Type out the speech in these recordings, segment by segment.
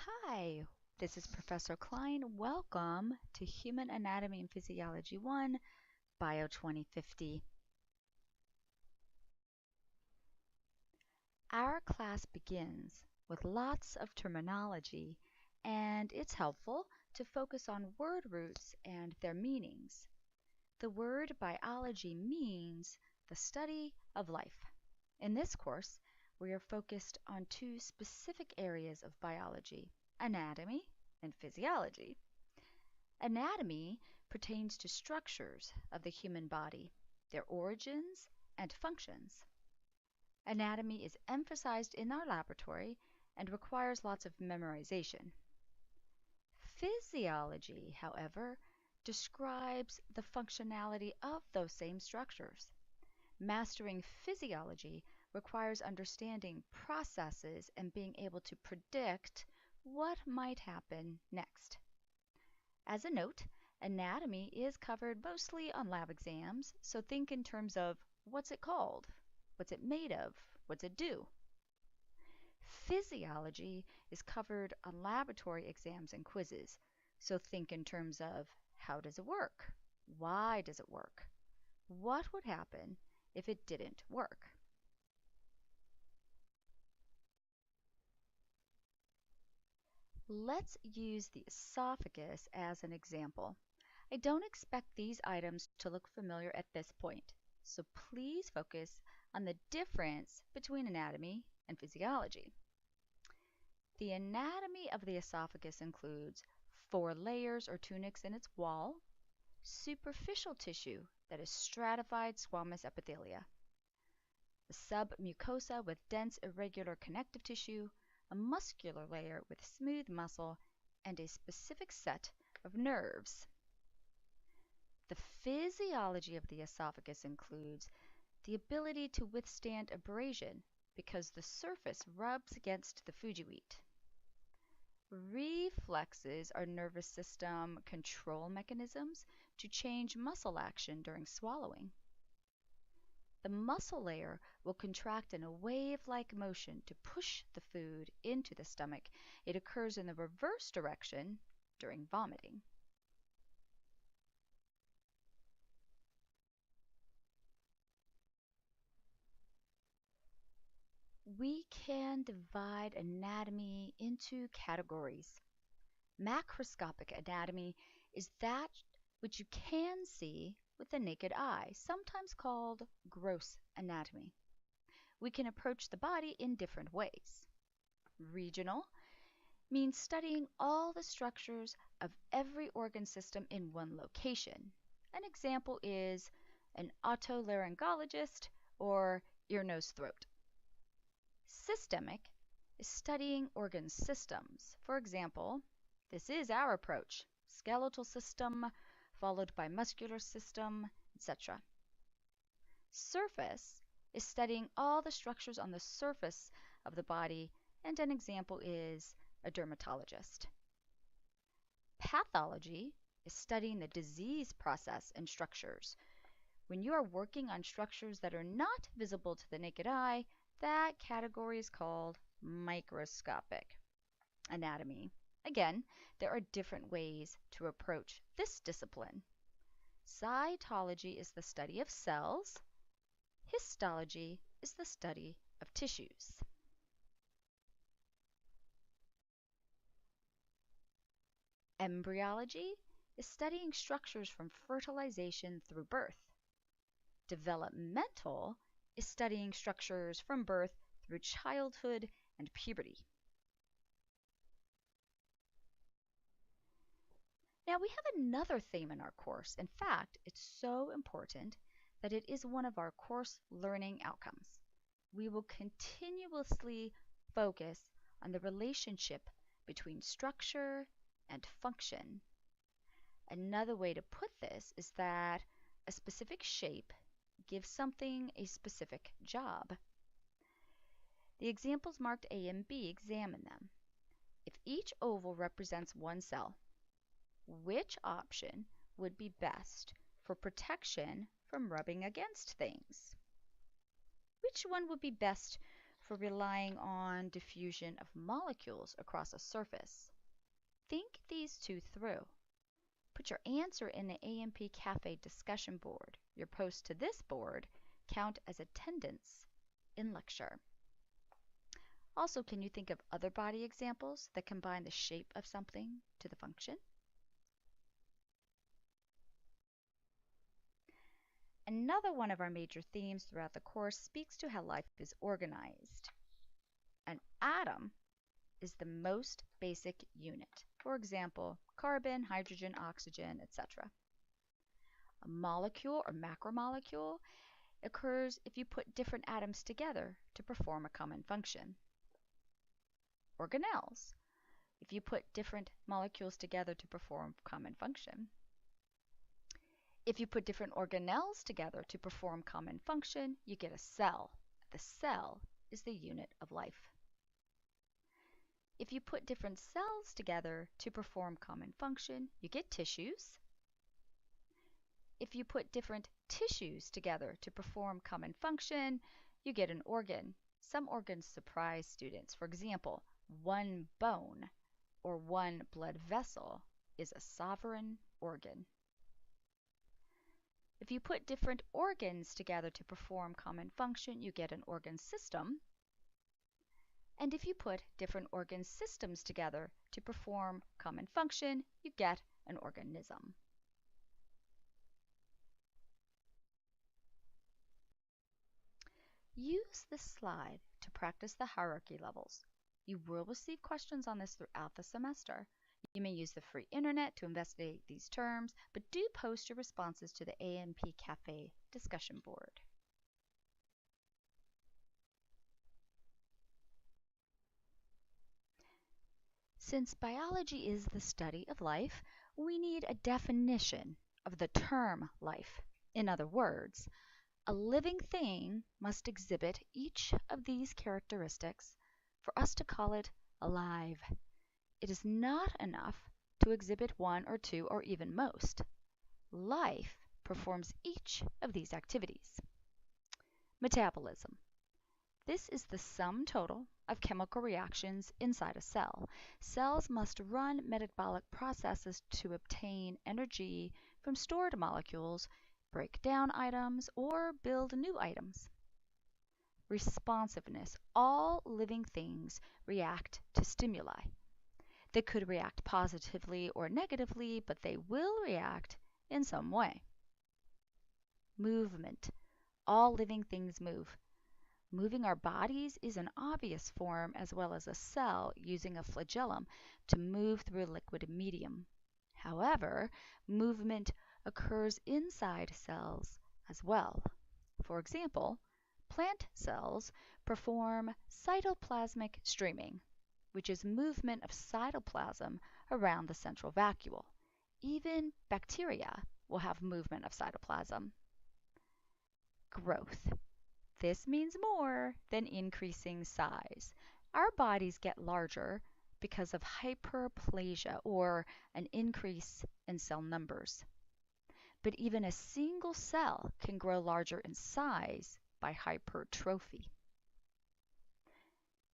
Hi, this is Professor Klein. Welcome to Human Anatomy and Physiology 1, Bio 2050. Our class begins with lots of terminology, and it's helpful to focus on word roots and their meanings. The word biology means the study of life. In this course, we are focused on two specific areas of biology, anatomy and physiology. Anatomy pertains to structures of the human body, their origins and functions. Anatomy is emphasized in our laboratory and requires lots of memorization. Physiology, however, describes the functionality of those same structures. Mastering physiology requires understanding processes and being able to predict what might happen next. As a note, anatomy is covered mostly on lab exams, so think in terms of what's it called, what's it made of, what's it do. Physiology is covered on laboratory exams and quizzes, so think in terms of how does it work, why does it work, what would happen if it didn't work. Let's use the esophagus as an example. I don't expect these items to look familiar at this point, so please focus on the difference between anatomy and physiology. The anatomy of the esophagus includes 4 layers or tunics in its wall, superficial tissue that is stratified squamous epithelia, the submucosa with dense irregular connective tissue, a muscular layer with smooth muscle, and a specific set of nerves. The physiology of the esophagus includes the ability to withstand abrasion because the surface rubs against the fujiwheat. Reflexes are nervous system control mechanisms to change muscle action during swallowing. The muscle layer will contract in a wave-like motion to push the food into the stomach. It occurs in the reverse direction during vomiting. We can divide anatomy into categories. Macroscopic anatomy is that which you can see with the naked eye, sometimes called gross anatomy. We can approach the body in different ways. Regional means studying all the structures of every organ system in one location. An example is an otolaryngologist or ear, nose, throat. Systemic is studying organ systems. For example, this is our approach: skeletal system, followed by muscular system, etc. Surface is studying all the structures on the surface of the body, and an example is a dermatologist. Pathology is studying the disease process and structures. When you are working on structures that are not visible to the naked eye, that category is called microscopic anatomy. Again, there are different ways to approach this discipline. Cytology is the study of cells. Histology is the study of tissues. Embryology is studying structures from fertilization through birth. Developmental is studying structures from birth through childhood and puberty. Now we have another theme in our course. In fact, it's so important that it is one of our course learning outcomes. We will continuously focus on the relationship between structure and function. Another way to put this is that a specific shape gives something a specific job. The examples marked A and B, examine them. If each oval represents one cell, which option would be best for protection from rubbing against things? Which one would be best for relying on diffusion of molecules across a surface? Think these two through. Put your answer in the AMP Cafe discussion board. Your posts to this board count as attendance in lecture. Also, can you think of other body examples that combine the shape of something to the function? Another one of our major themes throughout the course speaks to how life is organized. An atom is the most basic unit. For example, carbon, hydrogen, oxygen, etc. A molecule or macromolecule occurs if you put different atoms together to perform a common function. Organelles, if you put different molecules together to perform common function. If you put different organelles together to perform common function, you get a cell. The cell is the unit of life. If you put different cells together to perform common function, you get tissues. If you put different tissues together to perform common function, you get an organ. Some organs surprise students. For example, one bone or one blood vessel is a sovereign organ. If you put different organs together to perform common function, you get an organ system. And if you put different organ systems together to perform common function, you get an organism. Use this slide to practice the hierarchy levels. You will receive questions on this throughout the semester. You may use the free internet to investigate these terms, but do post your responses to the AMP Cafe discussion board. Since biology is the study of life, we need a definition of the term life. In other words, a living thing must exhibit each of these characteristics for us to call it alive. It is not enough to exhibit one or two or even most. Life performs each of these activities. Metabolism. This is the sum total of chemical reactions inside a cell. Cells must run metabolic processes to obtain energy from stored molecules, break down items, or build new items. Responsiveness. All living things react to stimuli. They could react positively or negatively, but they will react in some way. Movement. All living things move. Moving our bodies is an obvious form as well as a cell using a flagellum to move through a liquid medium. However, movement occurs inside cells as well. For example, plant cells perform cytoplasmic streaming, which is movement of cytoplasm around the central vacuole. Even bacteria will have movement of cytoplasm. Growth. This means more than increasing size. Our bodies get larger because of hyperplasia or an increase in cell numbers. But even a single cell can grow larger in size by hypertrophy.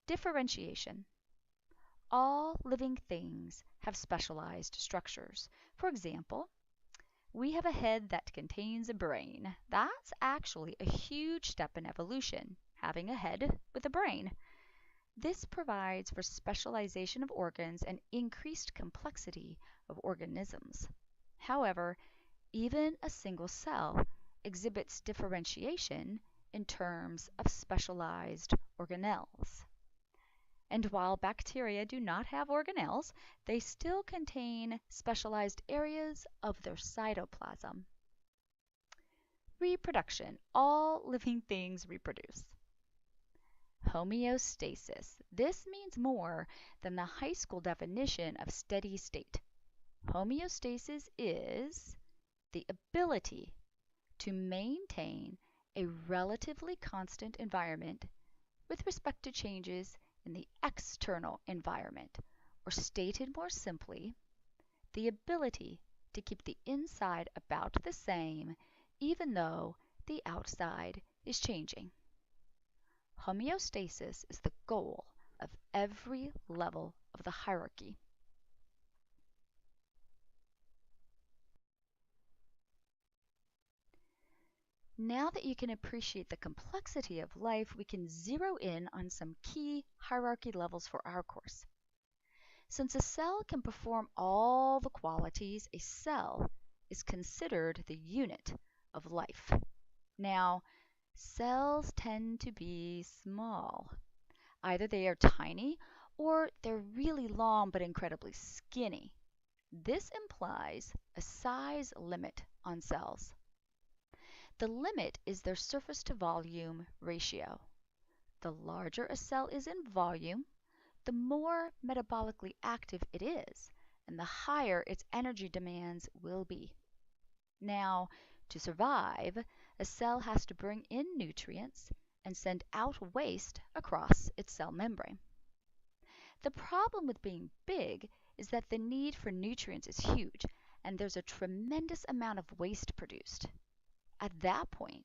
Differentiation. All living things have specialized structures. For example, we have a head that contains a brain. That's actually a huge step in evolution, having a head with a brain. This provides for specialization of organs and increased complexity of organisms. However, even a single cell exhibits differentiation in terms of specialized organelles. And while bacteria do not have organelles, they still contain specialized areas of their cytoplasm. Reproduction. All living things reproduce. Homeostasis. This means more than the high school definition of steady state. Homeostasis is the ability to maintain a relatively constant environment with respect to changes in the external environment, or stated more simply, the ability to keep the inside about the same even though the outside is changing. Homeostasis is the goal of every level of the hierarchy. Now that you can appreciate the complexity of life, we can zero in on some key hierarchy levels for our course. Since a cell can perform all the qualities, a cell is considered the unit of life. Now, cells tend to be small. Either they are tiny or they're really long but incredibly skinny. This implies a size limit on cells. The limit is their surface to volume ratio. The larger a cell is in volume, the more metabolically active it is, and the higher its energy demands will be. Now, to survive, a cell has to bring in nutrients and send out waste across its cell membrane. The problem with being big is that the need for nutrients is huge, and there's a tremendous amount of waste produced. At that point,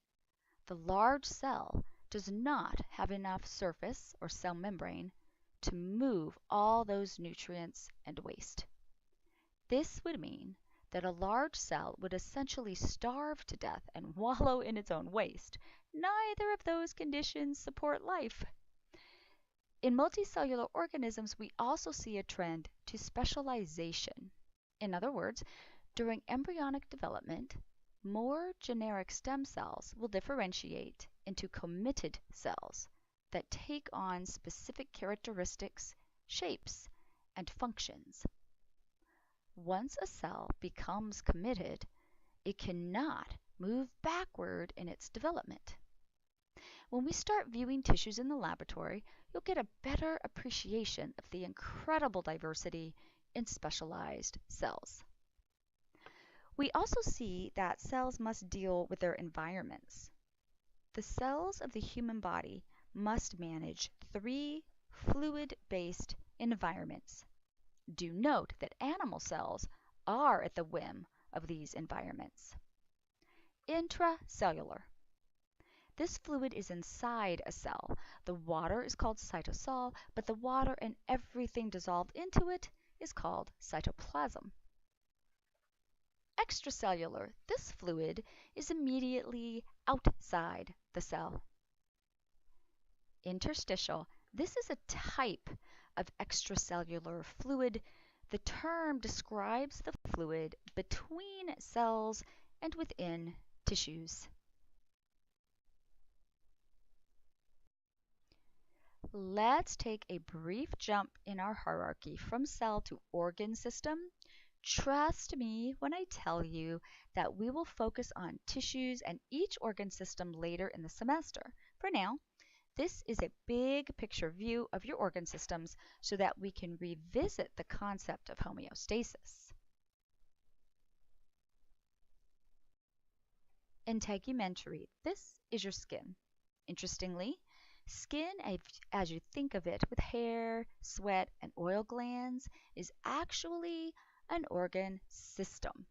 the large cell does not have enough surface or cell membrane to move all those nutrients and waste. This would mean that a large cell would essentially starve to death and wallow in its own waste. Neither of those conditions support life. In multicellular organisms, we also see a trend to specialization. In other words, during embryonic development, more generic stem cells will differentiate into committed cells that take on specific characteristics, shapes, and functions. Once a cell becomes committed, it cannot move backward in its development. When we start viewing tissues in the laboratory, you'll get a better appreciation of the incredible diversity in specialized cells. We also see that cells must deal with their environments. The cells of the human body must manage 3 fluid-based environments. Do note that animal cells are at the whim of these environments. Intracellular. This fluid is inside a cell. The water is called cytosol, but the water and everything dissolved into it is called cytoplasm. Extracellular. This fluid is immediately outside the cell. Interstitial. This is a type of extracellular fluid. The term describes the fluid between cells and within tissues. Let's take a brief jump in our hierarchy from cell to organ system. Trust me when I tell you that we will focus on tissues and each organ system later in the semester. For now, this is a big picture view of your organ systems so that we can revisit the concept of homeostasis. Integumentary. This is your skin. Interestingly, skin, as you think of it with hair, sweat, and oil glands, is actually an organ system.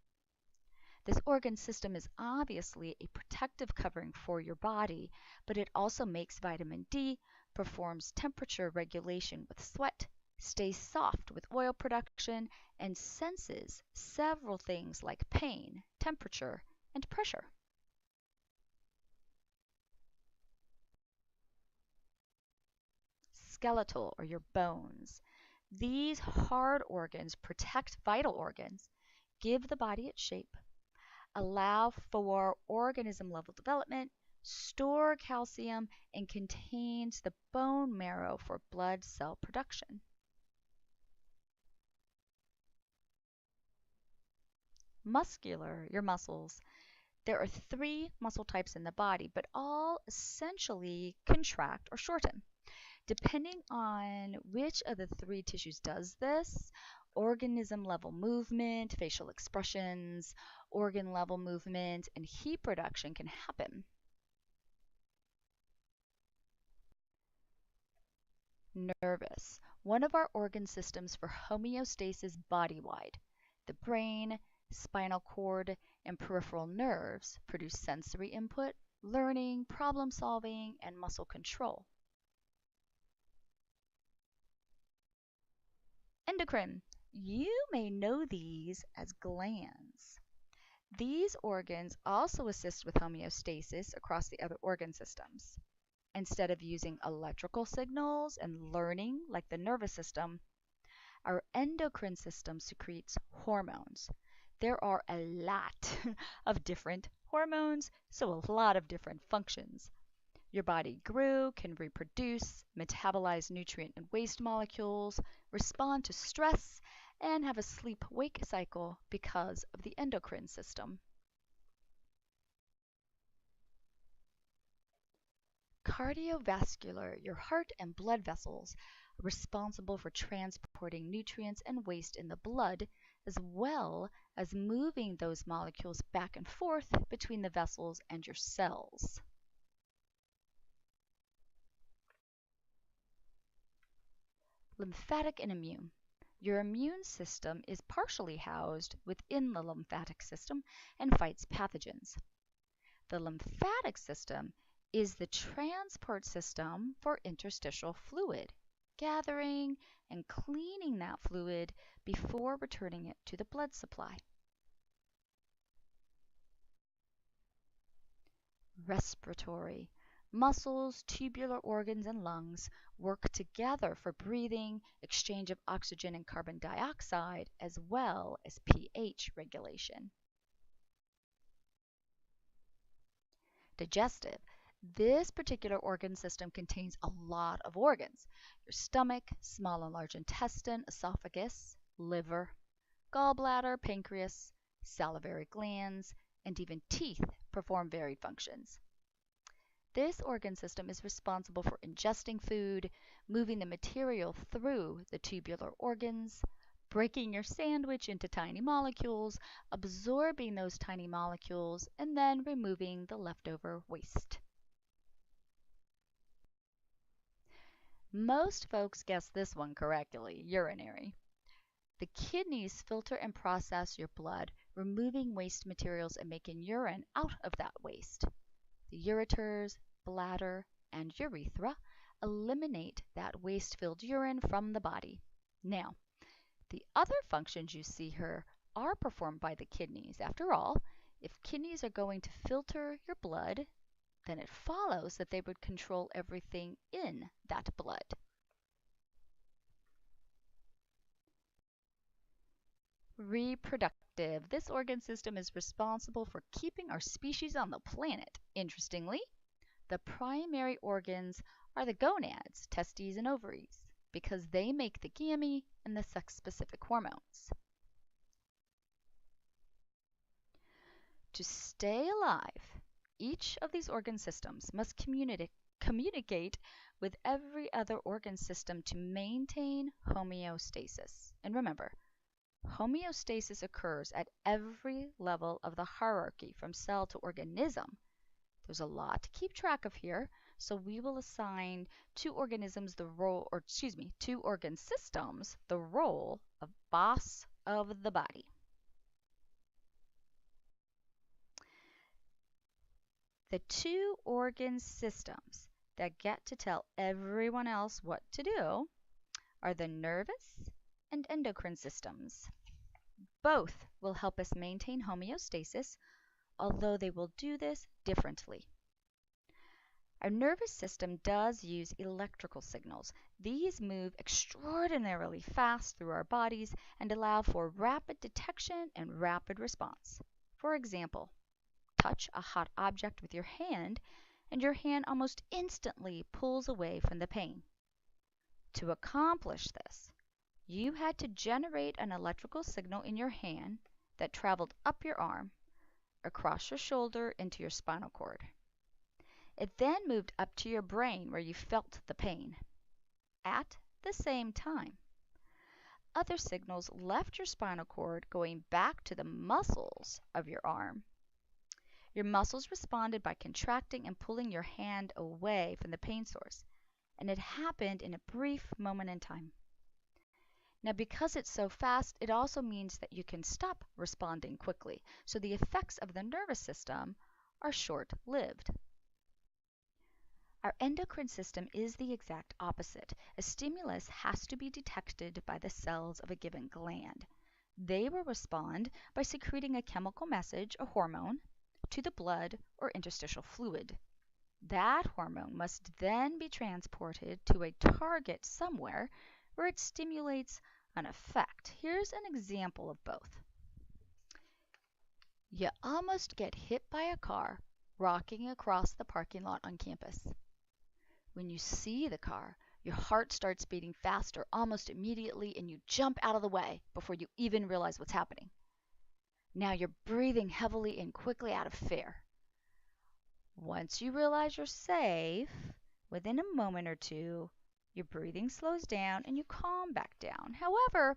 This organ system is obviously a protective covering for your body, but it also makes vitamin D, performs temperature regulation with sweat, stays soft with oil production, and senses several things like pain, temperature, and pressure. Skeletal, or your bones. These hard organs protect vital organs, give the body its shape, allow for organism level development, store calcium, and contains the bone marrow for blood cell production. Muscular, your muscles. There are 3 muscle types in the body, but all essentially contract or shorten. Depending on which of the 3 tissues does this, organism level movement, facial expressions, organ level movement, and heat production can happen. Nervous, one of our organ systems for homeostasis body-wide. The brain, spinal cord, and peripheral nerves produce sensory input, learning, problem solving, and muscle control. Endocrine. You may know these as glands. These organs also assist with homeostasis across the other organ systems. Instead of using electrical signals and learning like the nervous system, our endocrine system secretes hormones. There are a lot of different hormones, so a lot of different functions. Your body can reproduce, metabolize nutrient and waste molecules, respond to stress, and have a sleep-wake cycle because of the endocrine system. Cardiovascular, your heart and blood vessels, are responsible for transporting nutrients and waste in the blood, as well as moving those molecules back and forth between the vessels and your cells. Lymphatic and immune. Your immune system is partially housed within the lymphatic system and fights pathogens. The lymphatic system is the transport system for interstitial fluid, gathering and cleaning that fluid before returning it to the blood supply. Respiratory. Muscles, tubular organs, and lungs work together for breathing, exchange of oxygen and carbon dioxide, as well as pH regulation. Digestive. This particular organ system contains a lot of organs. Your stomach, small and large intestine, esophagus, liver, gallbladder, pancreas, salivary glands, and even teeth perform varied functions. This organ system is responsible for ingesting food, moving the material through the tubular organs, breaking your sandwich into tiny molecules, absorbing those tiny molecules, and then removing the leftover waste. Most folks guess this one correctly, urinary. The kidneys filter and process your blood, removing waste materials and making urine out of that waste. The ureters, bladder, and urethra eliminate that waste-filled urine from the body. Now, the other functions you see here are performed by the kidneys. After all, if kidneys are going to filter your blood, then it follows that they would control everything in that blood. Reproductive. This organ system is responsible for keeping our species on the planet. Interestingly, the primary organs are the gonads, testes, and ovaries, because they make the gamete and the sex-specific hormones. To stay alive, each of these organ systems must communicate with every other organ system to maintain homeostasis. And remember, homeostasis occurs at every level of the hierarchy, from cell to organism. There's a lot to keep track of here, so we will assign two organ systems the role of boss of the body. The two organ systems that get to tell everyone else what to do are the nervous and endocrine systems. Both will help us maintain homeostasis, although they will do this differently. Our nervous system does use electrical signals. These move extraordinarily fast through our bodies and allow for rapid detection and rapid response. For example, touch a hot object with your hand, and your hand almost instantly pulls away from the pain. To accomplish this, you had to generate an electrical signal in your hand that traveled up your arm, across your shoulder, into your spinal cord. It then moved up to your brain where you felt the pain. At the same time, other signals left your spinal cord going back to the muscles of your arm. Your muscles responded by contracting and pulling your hand away from the pain source, and it happened in a brief moment in time. Now, because it's so fast, it also means that you can stop responding quickly, so the effects of the nervous system are short-lived. Our endocrine system is the exact opposite. A stimulus has to be detected by the cells of a given gland. They will respond by secreting a chemical message, a hormone, to the blood or interstitial fluid. That hormone must then be transported to a target somewhere where it stimulates an effect. Here's an example of both. You almost get hit by a car rocking across the parking lot on campus. When you see the car, your heart starts beating faster almost immediately and you jump out of the way before you even realize what's happening. Now you're breathing heavily and quickly out of fear. Once you realize you're safe, within a moment or two, your breathing slows down and you calm back down. However,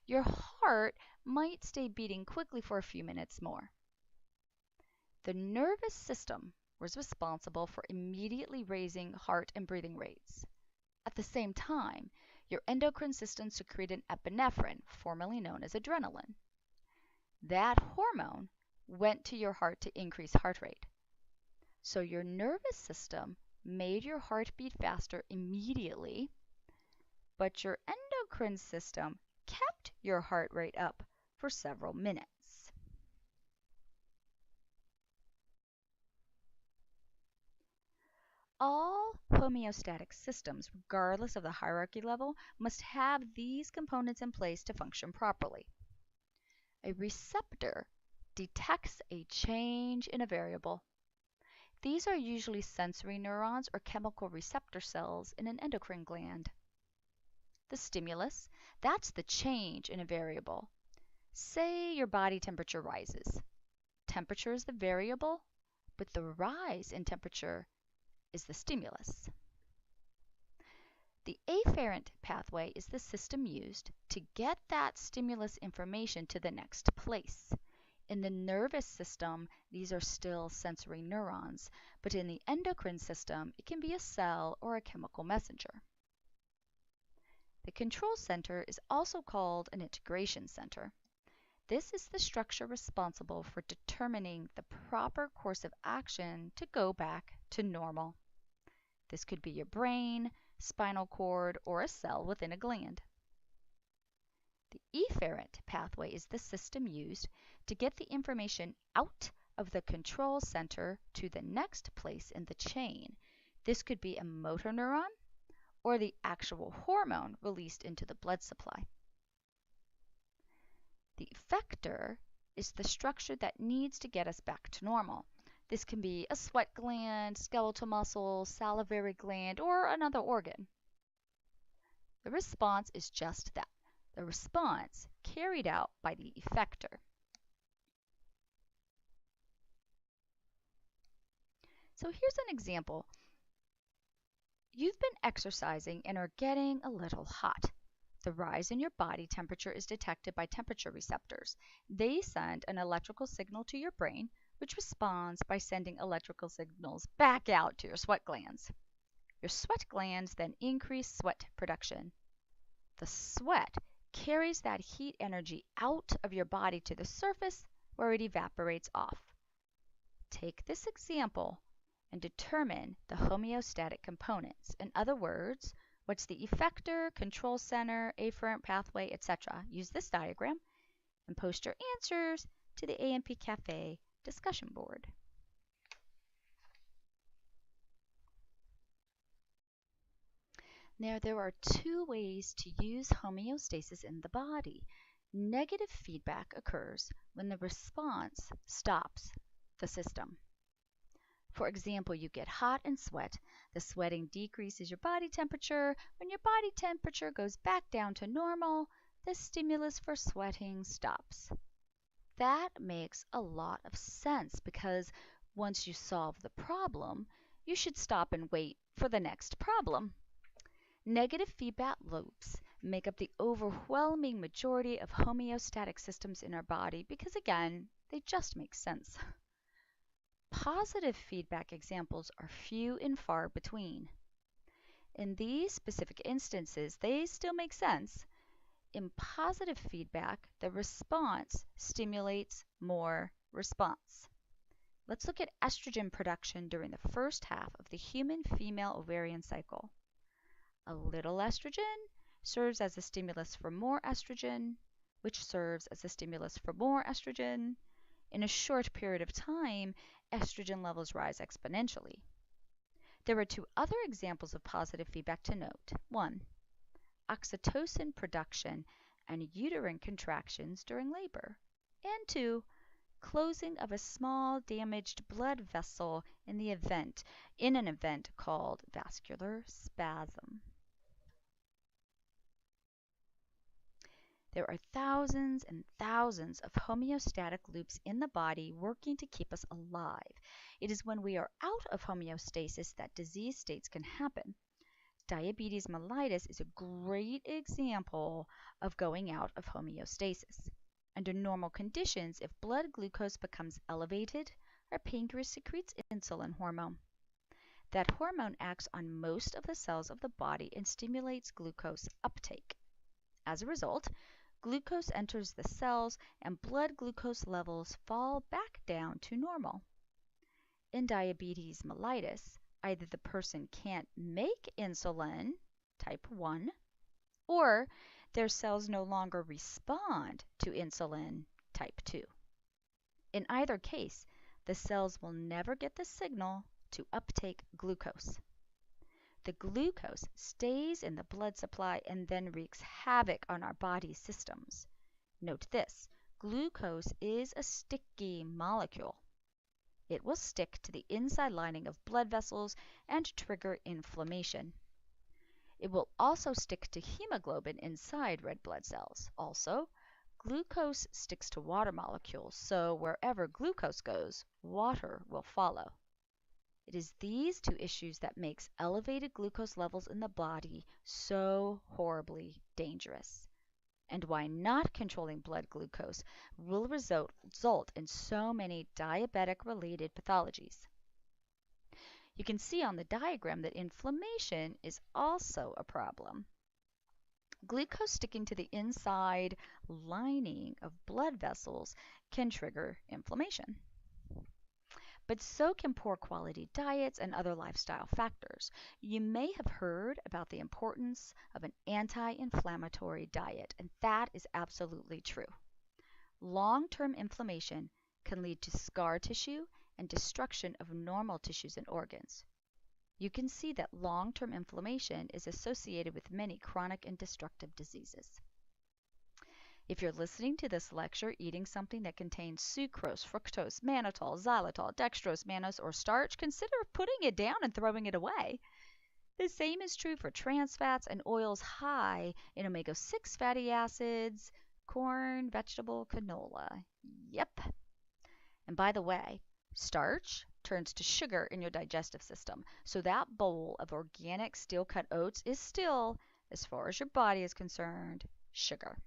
your heart might stay beating quickly for a few minutes more. The nervous system was responsible for immediately raising heart and breathing rates. At the same time, your endocrine system secreted epinephrine, formerly known as adrenaline. That hormone went to your heart to increase heart rate. So your nervous system made your heart beat faster immediately, but your endocrine system kept your heart rate up for several minutes. All homeostatic systems, regardless of the hierarchy level, must have these components in place to function properly. A receptor detects a change in a variable. These are usually sensory neurons or chemical receptor cells in an endocrine gland. The stimulus, that's the change in a variable. Say your body temperature rises. Temperature is the variable, but the rise in temperature is the stimulus. The afferent pathway is the system used to get that stimulus information to the next place. In the nervous system, these are still sensory neurons, but in the endocrine system, it can be a cell or a chemical messenger. The control center is also called an integration center. This is the structure responsible for determining the proper course of action to go back to normal. This could be your brain, spinal cord, or a cell within a gland. The efferent pathway is the system used to get the information out of the control center to the next place in the chain. This could be a motor neuron or the actual hormone released into the blood supply. The effector is the structure that needs to get us back to normal. This can be a sweat gland, skeletal muscle, salivary gland, or another organ. The response is just that, the response carried out by the effector. So here's an example. You've been exercising and are getting a little hot. The rise in your body temperature is detected by temperature receptors. They send an electrical signal to your brain, which responds by sending electrical signals back out to your sweat glands. Your sweat glands then increase sweat production. The sweat carries that heat energy out of your body to the surface where it evaporates off. Take this example and determine the homeostatic components. In other words, what's the effector, control center, afferent pathway, etc. Use this diagram and post your answers to the AMP Cafe discussion board. Now, there are two ways to use homeostasis in the body. Negative feedback occurs when the response stops the system. For example, you get hot and sweat. The sweating decreases your body temperature. When your body temperature goes back down to normal, the stimulus for sweating stops. That makes a lot of sense because once you solve the problem, you should stop and wait for the next problem. Negative feedback loops make up the overwhelming majority of homeostatic systems in our body because, again, they just make sense. Positive feedback examples are few and far between. In these specific instances, they still make sense. In positive feedback, the response stimulates more response. Let's look at estrogen production during the first half of the human female ovarian cycle. A little estrogen serves as a stimulus for more estrogen, which serves as a stimulus for more estrogen. In a short period of time, estrogen levels rise exponentially. There are two other examples of positive feedback to note. 1. Oxytocin production and uterine contractions during labor. And 2. Closing of a small damaged blood vessel in an event called vascular spasm. There are thousands and thousands of homeostatic loops in the body working to keep us alive. It is when we are out of homeostasis that disease states can happen. Diabetes mellitus is a great example of going out of homeostasis. Under normal conditions, if blood glucose becomes elevated, our pancreas secretes insulin hormone. That hormone acts on most of the cells of the body and stimulates glucose uptake. As a result, glucose enters the cells and blood glucose levels fall back down to normal. In diabetes mellitus, either the person can't make insulin, type 1, or their cells no longer respond to insulin, type 2. In either case, the cells will never get the signal to uptake glucose. The glucose stays in the blood supply and then wreaks havoc on our body systems. Note this, glucose is a sticky molecule. It will stick to the inside lining of blood vessels and trigger inflammation. It will also stick to hemoglobin inside red blood cells. Also, glucose sticks to water molecules, so wherever glucose goes, water will follow. It is these two issues that makes elevated glucose levels in the body so horribly dangerous, and why not controlling blood glucose will result in so many diabetic-related pathologies. You can see on the diagram that inflammation is also a problem. Glucose sticking to the inside lining of blood vessels can trigger inflammation. But so can poor quality diets and other lifestyle factors. You may have heard about the importance of an anti-inflammatory diet, and that is absolutely true. Long-term inflammation can lead to scar tissue and destruction of normal tissues and organs. You can see that long-term inflammation is associated with many chronic and destructive diseases. If you're listening to this lecture eating something that contains sucrose, fructose, mannitol, xylitol, dextrose, mannose, or starch, consider putting it down and throwing it away. The same is true for trans fats and oils high in omega-6 fatty acids, corn, vegetable, canola. Yep. And by the way, starch turns to sugar in your digestive system, so that bowl of organic steel-cut oats is still, as far as your body is concerned, sugar.